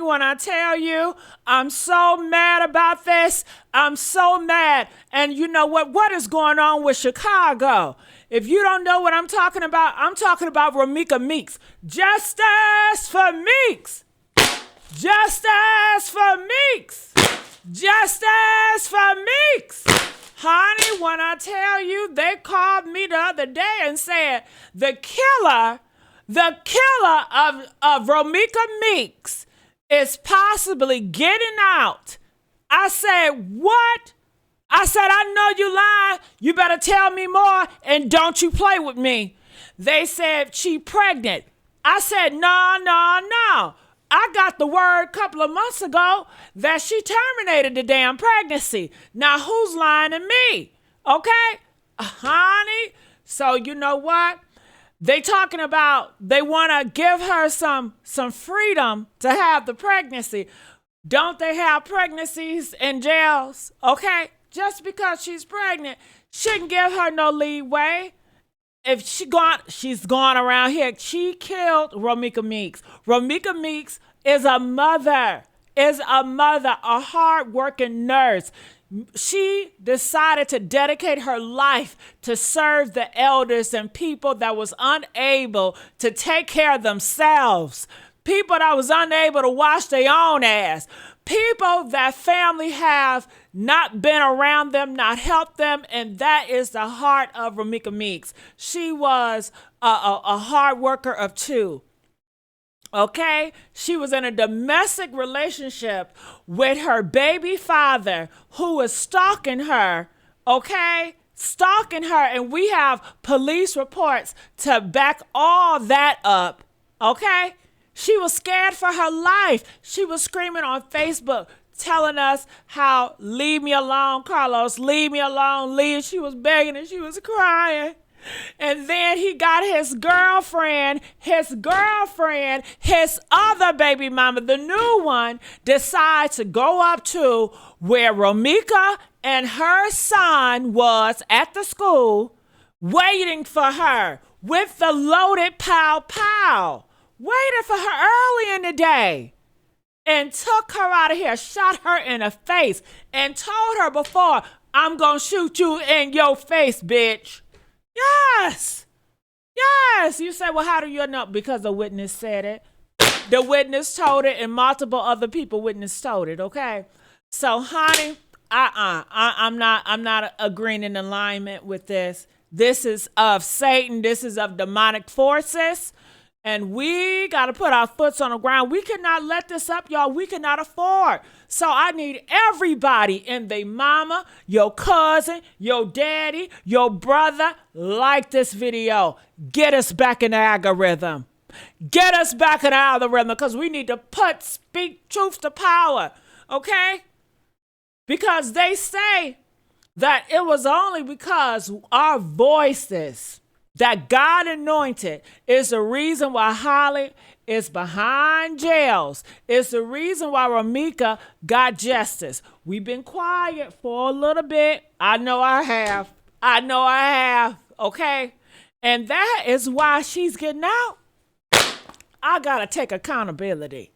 honey, when I tell you, I'm so mad about this. I'm so mad. And you know what? What is going on with Chicago? If you don't know what I'm talking about Romeca Meeks. Justice for Meeks. Justice for Meeks. Justice for Meeks. Honey, when I tell you, they called me the other day and said the killer of Romeca Meeks is possibly getting out. I said, what? I said, I know you lying. You better tell me more and don't you play with me. They said she pregnant. I said, no. I got the word a couple of months ago that she terminated the damn pregnancy. Now who's lying to me? Okay? Honey. So you know what? They talking about they want to give her some freedom to have the pregnancy. Don't they have pregnancies in jails? Okay? Just because she's pregnant shouldn't give her no leeway. If she's gone around here. She killed Romeca Meeks. Romeca Meeks is a mother, a hard-working nurse. She decided to dedicate her life to serve the elders and people that was unable to take care of themselves. People that was unable to wash their own ass. People that family have not been around them, not helped them, and that is the heart of Romeca Meeks. She was a hard worker of two. Okay? She was in a domestic relationship with her baby father who was stalking her. Okay? Stalking her, and we have police reports to back all that up. Okay? She was scared for her life. She was screaming on Facebook, telling us how, leave me alone, Carlos, leave me alone, leave. She was begging and she was crying. And then he got his girlfriend, his other baby mama, the new one, decide to go up to where Romeca and her son was at the school, waiting for her with the loaded pow. Waited for her early in the day and took her out of here, shot her in the face, and told her before, I'm going to shoot you in your face, bitch. Yes. You say, well, how do you know? Because the witness said it. The witness told it and multiple other people witness told it, okay? So, honey, I'm not agreeing in alignment with this. This is of Satan. This is of demonic forces. And we got to put our foots on the ground. We cannot let this up, y'all. We cannot afford. So I need everybody in their mama, your cousin, your daddy, your brother, like this video. Get us back in the algorithm. Get us back in the algorithm because we need to speak truth to power. Okay? Because they say that it was only because our voices that God anointed is the reason why Holly is behind jails. It's the reason why Romeca got justice. We've been quiet for a little bit. I know I have. Okay? And that is why she's getting out. I got to take accountability.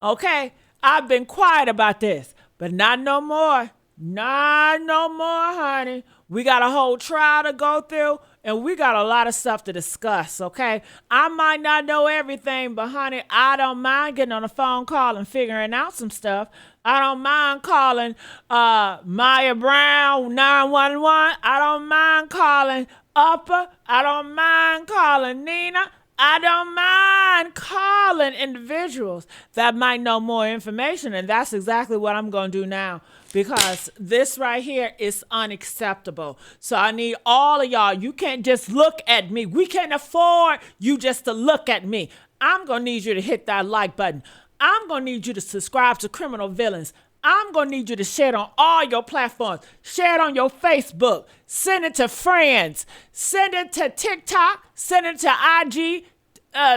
Okay? I've been quiet about this, but not no more. Not no more, honey. We got a whole trial to go through, and we got a lot of stuff to discuss, okay? I might not know everything, but, honey, I don't mind getting on a phone call and figuring out some stuff. I don't mind calling Maya Brown 911. I don't mind calling Upper. I don't mind calling Nina. I don't mind calling individuals that might know more information, and that's exactly what I'm going to do now because this right here is unacceptable. So I need all of y'all. You can't just look at me. We can't afford you just to look at me. I'm going to need you to hit that like button. I'm going to need you to subscribe to Criminal Villains. I'm going to need you to share it on all your platforms. Share it on your Facebook. Send it to friends. Send it to TikTok. Send it to IG,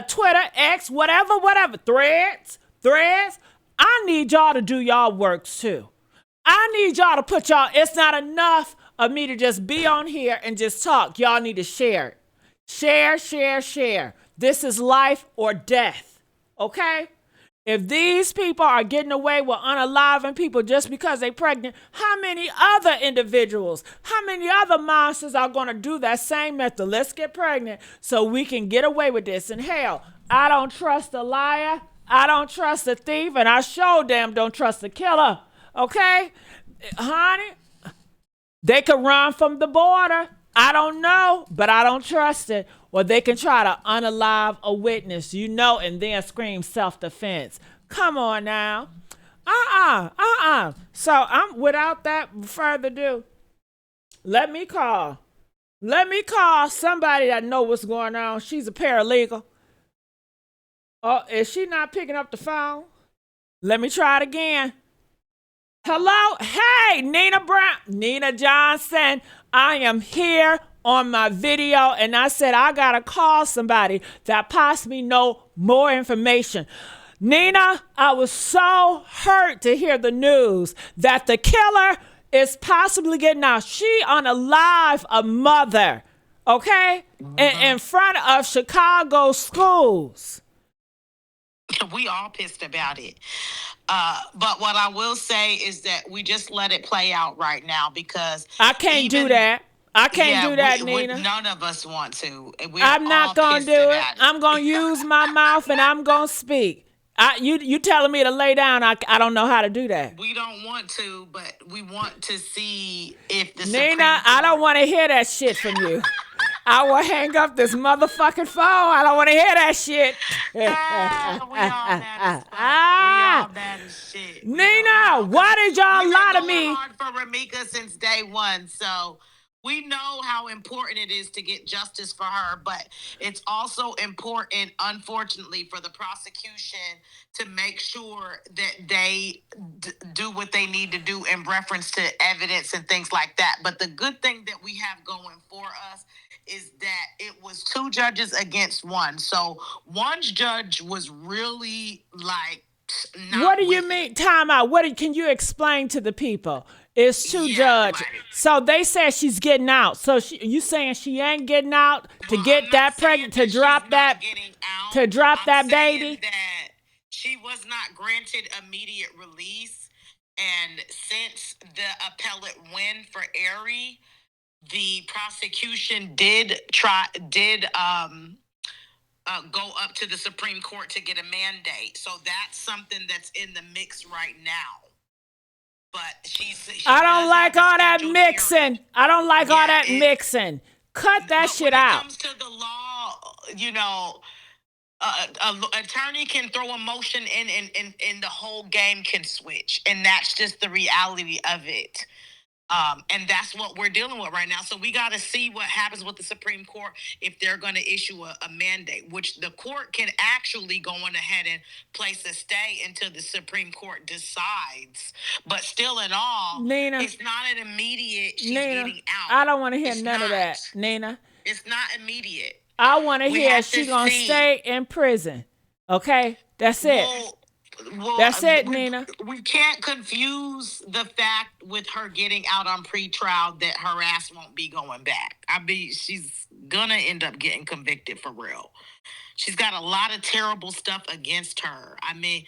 Twitter, X, whatever. Threads. I need y'all to do y'all works too. I need y'all to put y'all, it's not enough of me to just be on here and just talk. Y'all need to share it. Share. This is life or death. Okay? If these people are getting away with unaliving people just because they're pregnant, how many other individuals, how many other monsters are going to do that same method? Let's get pregnant so we can get away with this. And hell, I don't trust a liar. I don't trust a thief. And I sure damn don't trust a killer. Okay? Honey, they could run from the border. I don't know, but I don't trust it. Or they can try to unalive a witness, and then scream self-defense. Come on now. So I'm without that further ado. Let me call. Let me call somebody that know what's going on. She's a paralegal. Oh, is she not picking up the phone? Let me try it again. Hello? Hey, Nina Johnson. I am here on my video and I said I gotta call somebody that possibly know more information. Nina, I was so hurt to hear the news that the killer is possibly getting out. She unalived a mother, okay, in front of Chicago schools. We all pissed about it. But what I will say is that we just let it play out right now because I can't do that. I can't do that, Nina. None of us want to. I'm not going to do it. I'm going to use my mouth and I'm going to speak. You telling me to lay down. I don't know how to do that. We don't want to, but we want to see if the Nina, I don't want to hear that shit from you. I will hang up this motherfucking phone. I don't want to hear that shit. We all bad as shit. Nina, why did y'all lie to me? We've been going hard for Romeca since day one, so we know how important it is to get justice for her, but it's also important, unfortunately, for the prosecution to make sure that they do what they need to do in reference to evidence and things like that. But the good thing that we have going for us is that it was 2 judges against 1. So one judge was really like, what do you mean? Time out. Can you explain to the people? It's 2 judges. Right. So they said she's getting out. So you saying she ain't getting out to get that pregnant, to drop that baby? That she was not granted immediate release, and since the appellate win for Erie, the prosecution did go up to the Supreme Court to get a mandate. So that's something that's in the mix right now. But she I don't like all that mixing. I don't like all that mixing. Cut that shit out. When it comes to the law, an attorney can throw a motion in and the whole game can switch. And that's just the reality of it. And that's what we're dealing with right now. So we got to see what happens with the Supreme Court if they're going to issue a mandate, which the court can actually go on ahead and place a stay until the Supreme Court decides. But still in all, Nina, it's not an immediate she's getting out. I don't want to hear none of that, Nina. It's not immediate. I want to hear she's going to stay in prison. Okay? That's it. Well, that's it, Nina. We can't confuse the fact with her getting out on pretrial that her ass won't be going back. I mean, she's gonna end up getting convicted for real. She's got a lot of terrible stuff against her. I mean,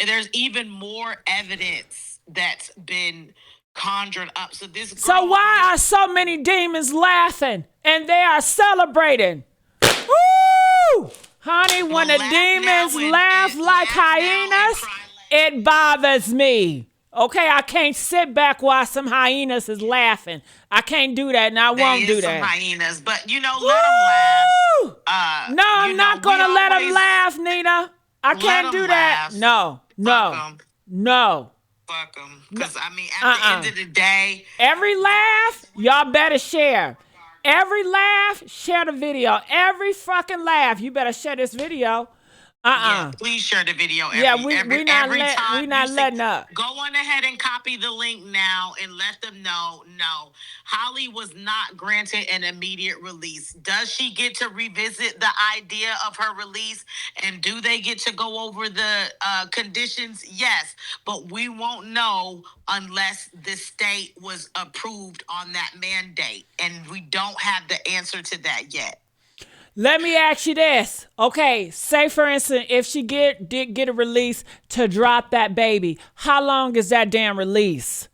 there's even more evidence that's been conjured up. So why are so many demons laughing and they are celebrating? Woo! Honey, when the demons laugh like hyenas, it bothers me. Okay, I can't sit back while some hyenas is laughing. I can't do that, and I won't do that. Some hyenas, but let them laugh. No, I'm not gonna let them laugh, Nina. I can't do that. No. Fuck them. Because I mean, at the end of the day, every laugh, y'all better share. Every laugh, share the video. Every fucking laugh, you better share this video. Yeah, please share the video. We're not letting up. Go on ahead and copy the link now and let them know. No, Holly was not granted an immediate release. Does she get to revisit the idea of her release? And do they get to go over the conditions? Yes, but we won't know unless the state was approved on that mandate. And we don't have the answer to that yet. Let me ask you this. Okay, say for instance, if she did get a release to drop that baby, how long is that damn release?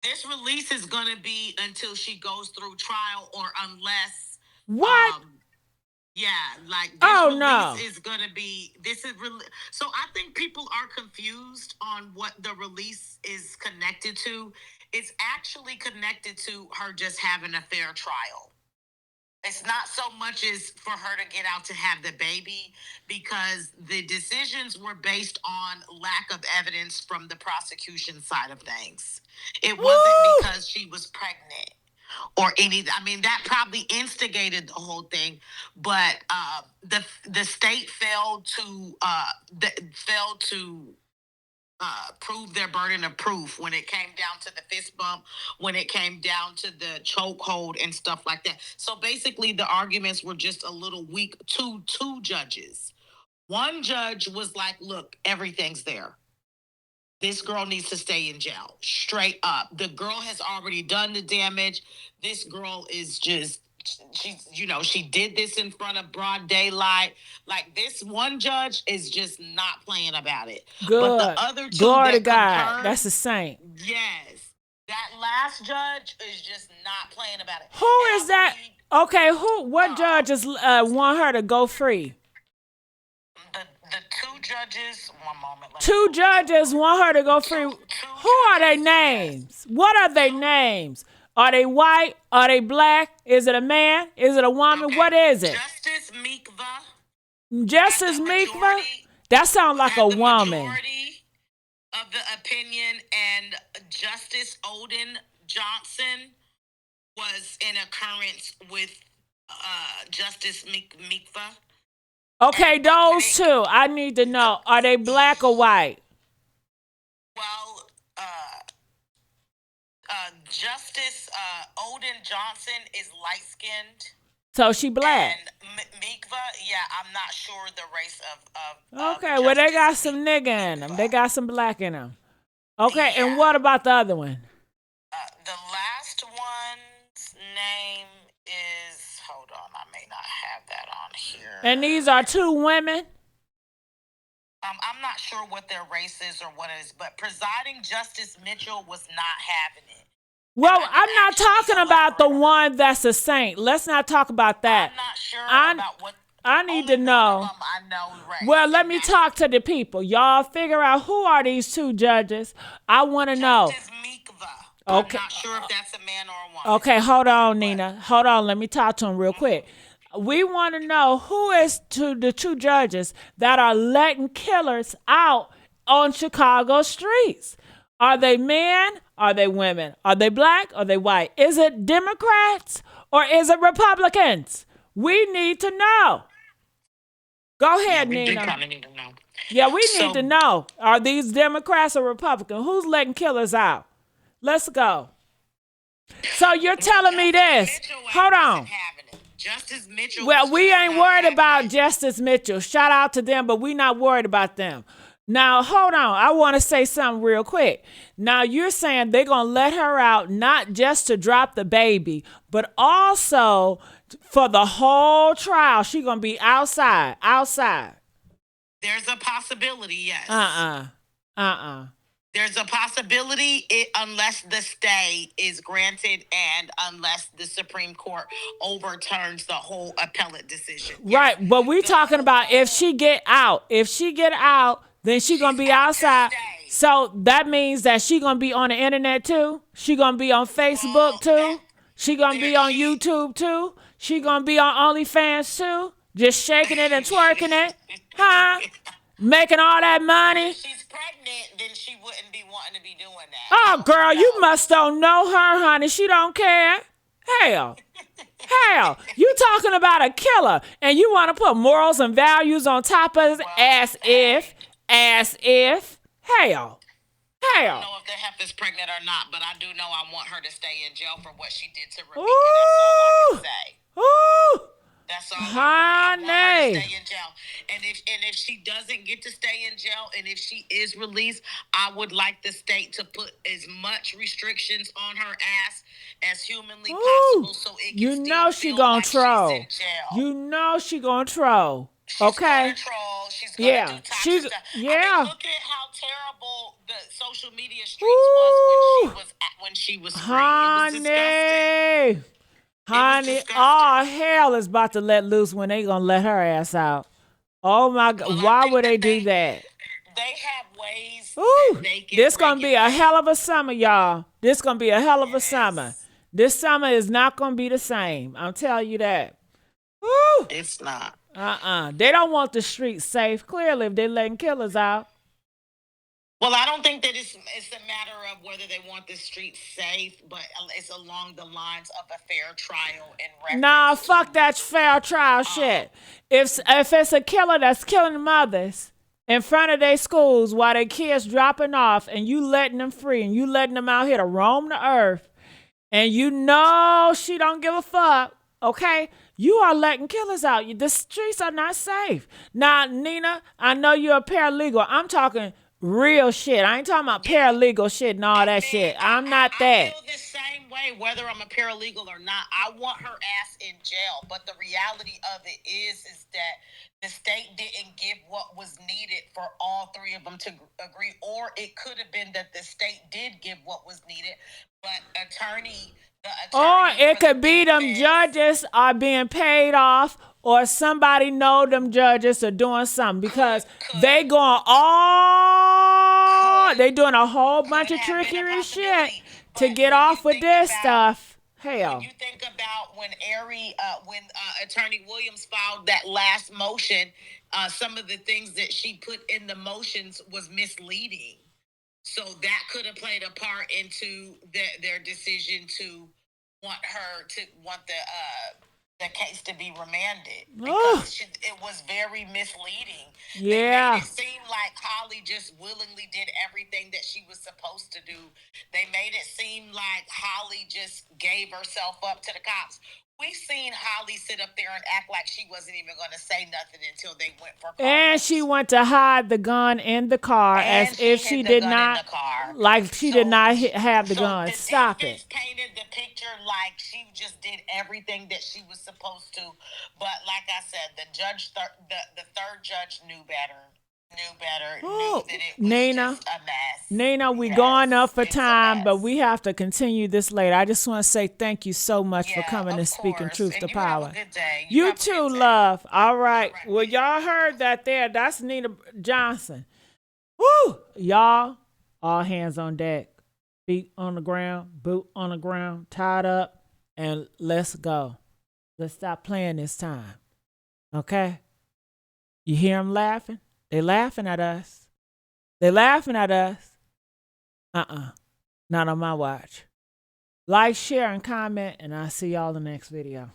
This release is going to be until she goes through trial or unless What? yeah, like this Oh release no. is going to be so I think people are confused on what the release is connected to. It's actually connected to her just having a fair trial. It's not so much as for her to get out to have the baby, because the decisions were based on lack of evidence from the prosecution side of things. It wasn't Woo! because she was pregnant or any. I mean, that probably instigated the whole thing, but the state failed to prove their burden of proof when it came down to the fist bump, when it came down to the chokehold and stuff like that. So basically, the arguments were just a little weak to two judges. One judge was like, look, everything's there. This girl needs to stay in jail. Straight up. The girl has already done the damage. This girl is just, she did this in front of broad daylight. Like, this one judge is just not playing about it. Good. But the other two Glory to that God. concurred, That's a saint. yes. That last judge is just not playing about it. Who is that? Okay, what judges want her to go free? The two judges, one moment. Two judges want her to go free. Who are their names? What are their names? Are they white? Are they black? Is it a man? Is it a woman? Okay. What is it? Justice Meekva. Justice Meekva? That sounds like a woman. Majority of the opinion, and Justice Odin Johnson was in occurrence with Justice Meekva. Okay, those two. I need to know. Are they black or white? Well, Justice Odin Johnson is light-skinned. So she black. And Meekva, yeah, I'm not sure the race of okay, well, they got some nigga in them. They got some black in them. Okay, yeah. And what about the other one? The last one's name is, hold on, I may not have that on here. And these are two women? I'm not sure what their race is or what it is, but presiding Justice Mitchell was not having it. Well, I'm not talking about the one that's a saint. Let's not talk about that. I'm not sure about what. I need to know. I know, right. Well, let me talk to the people. Y'all figure out who are these two judges. I want to know. Justice Meekva. Okay. I'm not sure if that's a man or a woman. Okay, hold on, Nina. Hold on. Let me talk to him real quick. We want to know who is the two judges that are letting killers out on Chicago streets. Are they men? Are they women? Are they black? Are they white? Is it Democrats or is it Republicans? We need to know. Go ahead, Nina. We kind of need to know. Yeah, we need to know. Are these Democrats or Republicans? Who's letting killers out? Let's go. So you're telling me this. Hold on. Justice Mitchell. Well, we ain't worried about Justice Mitchell. Shout out to them, but we not worried about them. Now, hold on. I want to say something real quick. Now, you're saying they're going to let her out not just to drop the baby, but also for the whole trial. She's going to be outside. There's a possibility, yes. There's a possibility unless the stay is granted and unless the Supreme Court overturns the whole appellate decision. Right, yes. But we're talking about if she get out. If she get out, then she's going to be outside. So that means that she's going to be on the internet too? She going to be on Facebook too? She going to be on YouTube too? She going to be on OnlyFans too? Just shaking it and twerking it? Huh? Making all that money? If she's pregnant, then she wouldn't be wanting to be doing that. Oh, girl, you must don't know her, honey. She don't care. Hell, you talking about a killer, and you want to put morals and values on top of it as if. Hell. I don't know if the heifer is pregnant or not, but I do know I want her to stay in jail for what she did to Romeca. That's all I can say. That's all I want her to Honey. stay in jail. And if she doesn't get to stay in jail, and if she is released, I would like the state to put as much restrictions on her ass as humanly possible, so it can You still know she feel gonna like she's in troll. jail. You know she gonna troll. She's Okay? gonna troll. She's gonna Yeah. do toxic stuff. I Yeah. mean, look at how terrible the social media streets was when she was free. It was disgusting. Honey, all hell is about to let loose when they gonna let her ass out. Oh my God! Well, Why would they do that? They have ways that they can. This gonna be a hell of a summer, y'all. This gonna be a hell of a summer. This summer is not gonna be the same. I'm telling you that. Woo! It's not. They don't want the streets safe. Clearly, if they're letting killers out. Well, I don't think that it's a matter of whether they want the streets safe, but it's along the lines of a fair trial and Nah, fuck that fair trial shit. If it's a killer that's killing mothers in front of their schools while their kids dropping off, and you letting them free, and you letting them out here to roam the earth, and you know she don't give a fuck, okay? You are letting killers out. The streets are not safe. Now, Nina, I know you're a paralegal. I'm talking real shit. I ain't talking about paralegal shit and all that shit. I'm not that. I feel the same way whether I'm a paralegal or not. I want her ass in jail. But the reality of it is that the state didn't give what was needed for all three of them to agree. Or it could have been that the state did give what was needed, but or it could be them judges are being paid off, or somebody know them judges are doing something, because they going they doing a whole bunch of trickery shit to get off with this stuff. Hell. When you think about when Attorney Williams filed that last motion, some of the things that she put in the motions was misleading. So that could have played a part into their decision to want the case to be remanded, because it was very misleading. Yeah. They made it seem like Holly just willingly did everything that she was supposed to do. They made it seem like Holly just gave herself up to the cops. We've seen Holly sit up there and act like she wasn't even going to say nothing until they went for calls. And she went to hide the gun in the car as if she did not, like she did not have the gun. Stop it. Painted the picture like she just did everything that she was supposed to. But like I said, the third judge knew better. Knew that it was just a mess. Nina, we going up for time, but we have to continue this later. I just want to say thank you so much for coming and speaking truth to power. Have a good day. You too, love. All right. Well, y'all heard that there. That's Nina Johnson. Woo! Y'all, all hands on deck. Feet on the ground, boot on the ground, tied up, and let's go. Let's stop playing this time. Okay? You hear them laughing? They laughing at us. They laughing at us. Not on my watch. Like, share, and comment, and I'll see y'all in the next video.